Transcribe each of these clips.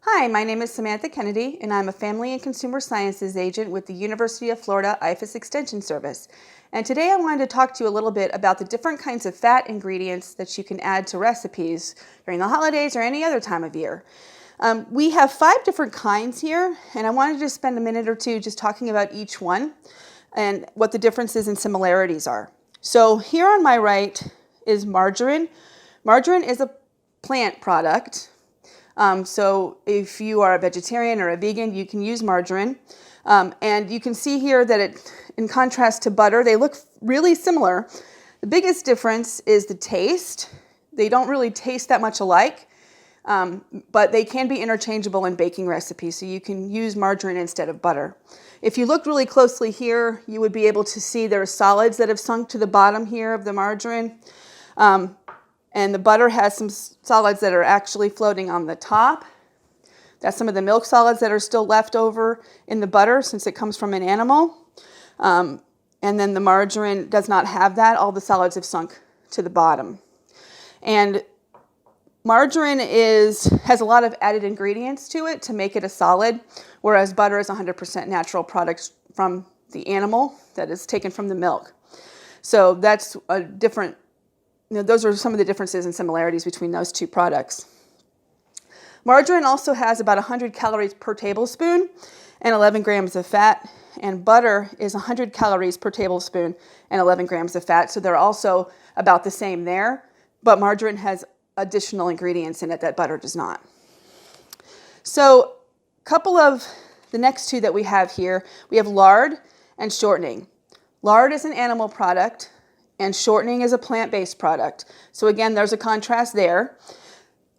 Hi, my name is Samantha Kennedy, and I'm a Family and Consumer Sciences agent with the University of Florida IFAS Extension Service. And today I wanted to talk to you a little bit about the different kinds of fat ingredients that you can add to recipes during the holidays or any other time of year. We have 5 different kinds here, and I wanted to spend a minute or two just talking about each one and what the differences and similarities are. So here on my right is margarine. Margarine is a plant product. So if you are a vegetarian or a vegan, you can use margarine. And you can see here that in contrast to butter, they look really similar. The biggest difference is the taste. They don't really taste that much alike, but they can be interchangeable in baking recipes, so you can use margarine instead of butter. If you look really closely here, you would be able to see there are solids that have sunk to the bottom here of the margarine. And the butter has some solids that are actually floating on the top. That's some of the milk solids that are still left over in the butter since it comes from an animal. And then the margarine does not have that. All the solids have sunk to the bottom. And margarine has a lot of added ingredients to it to make it a solid, whereas butter is 100% natural product from the animal that is taken from the milk. So that's a different. Those are some of the differences and similarities between those two products. Margarine also has about 100 calories per tablespoon and 11 grams of fat, and butter is 100 calories per tablespoon and 11 grams of fat, so they're also about the same there, but margarine has additional ingredients in it that butter does not. So a couple of the next two that we have here, we have lard and shortening. Lard is an animal product, and shortening is a plant-based product. So again, there's a contrast there.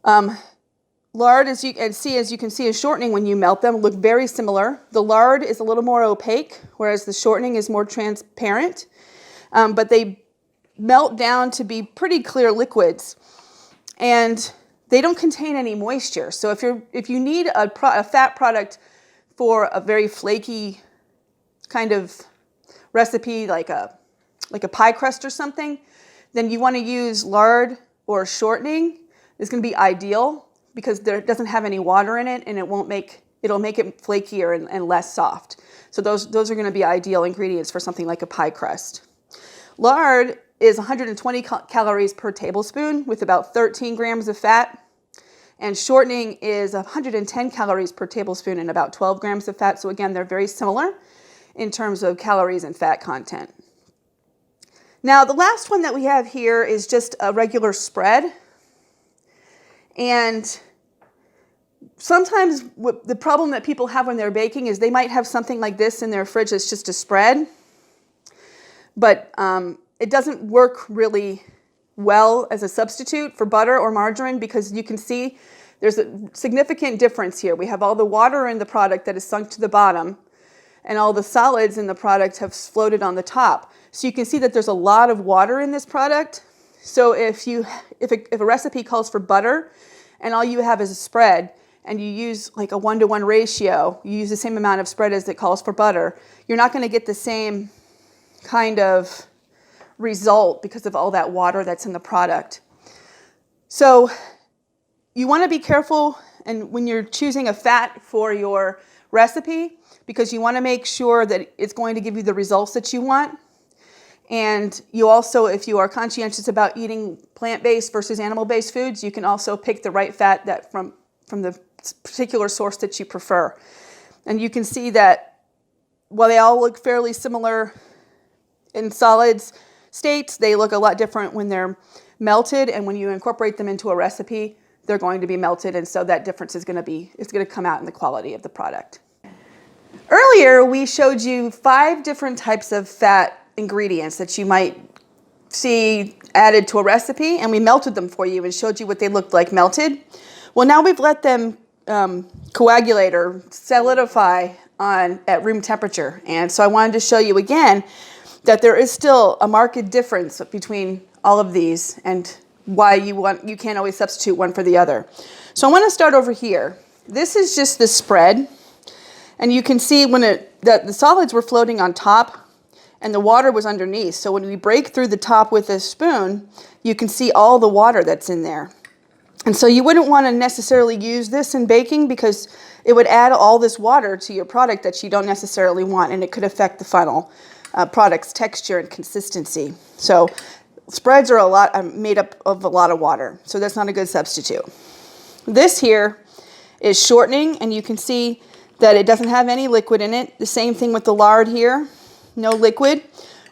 Lard, as you can see, is shortening when you melt them, look very similar. The lard is a little more opaque, whereas the shortening is more transparent. But they melt down to be pretty clear liquids, and they don't contain any moisture. So if you need a fat product for a very flaky kind of recipe, like a pie crust or something, then you want to use lard or shortening. It's going to be ideal because it doesn't have any water in it, and it'll make it flakier and less soft. So those are going to be ideal ingredients for something like a pie crust. Lard is 120 calories per tablespoon with about 13 grams of fat, and shortening is 110 calories per tablespoon and about 12 grams of fat. So again, they're very similar in terms of calories and fat content. Now, the last one that we have here is just a regular spread. And sometimes the problem that people have when they're baking is they might have something like this in their fridge that's just a spread. But it doesn't work really well as a substitute for butter or margarine because you can see there's a significant difference here. We have all the water in the product that is sunk to the bottom, and all the solids in the product have floated on the top. So you can see that there's a lot of water in this product. So if a recipe calls for butter and all you have is a spread and you use like a 1-to-1 ratio, you use the same amount of spread as it calls for butter, you're not going to get the same kind of result because of all that water that's in the product. So you want to be careful and when you're choosing a fat for your recipe, because you want to make sure that it's going to give you the results that you want. And you also, if you are conscientious about eating plant-based versus animal-based foods, you can also pick the right fat that from the particular source that you prefer. And you can see that while they all look fairly similar in solids states, they look a lot different when they're melted, and when you incorporate them into a recipe, they're going to be melted, and so that difference is going to come out in the quality of the product. Earlier, we showed you 5 different types of fat ingredients that you might see added to a recipe, and we melted them for you and showed you what they looked like melted. Well, now we've let them coagulate or solidify at room temperature, and so I wanted to show you again that there is still a marked difference between all of these and why you can't always substitute one for the other. So I want to start over here. This is just the spread, and you can see when the solids were floating on top and the water was underneath. So when we break through the top with a spoon, you can see all the water that's in there. And so you wouldn't want to necessarily use this in baking because it would add all this water to your product that you don't necessarily want, and it could affect the final product's texture and consistency. So spreads are made up of a lot of water, so that's not a good substitute. This here is shortening, and you can see that it doesn't have any liquid in it. The same thing with the lard here, no liquid,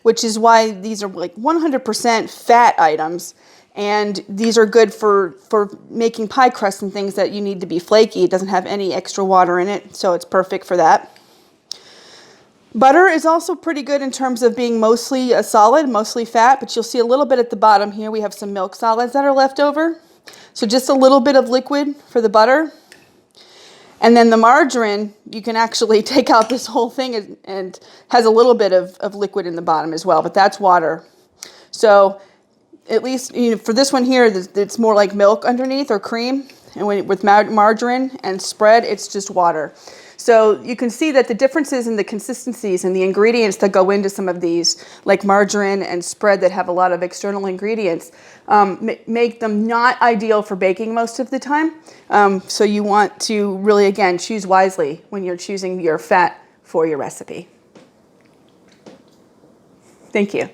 which is why these are like 100% fat items. And these are good for making pie crusts and things that you need to be flaky. It doesn't have any extra water in it, so it's perfect for that. Butter is also pretty good in terms of being mostly a solid, mostly fat, but you'll see a little bit at the bottom here. We have some milk solids that are left over. So just a little bit of liquid for the butter. And then the margarine, you can actually take out this whole thing and has a little bit of liquid in the bottom as well, but that's water. So at least, you know, for this one here, it's more like milk underneath or cream. And with margarine and spread, it's just water. So you can see that the differences in the consistencies and the ingredients that go into some of these, like margarine and spread that have a lot of external ingredients, make them not ideal for baking most of the time. So you want to really, again, choose wisely when you're choosing your fat for your recipe. Thank you.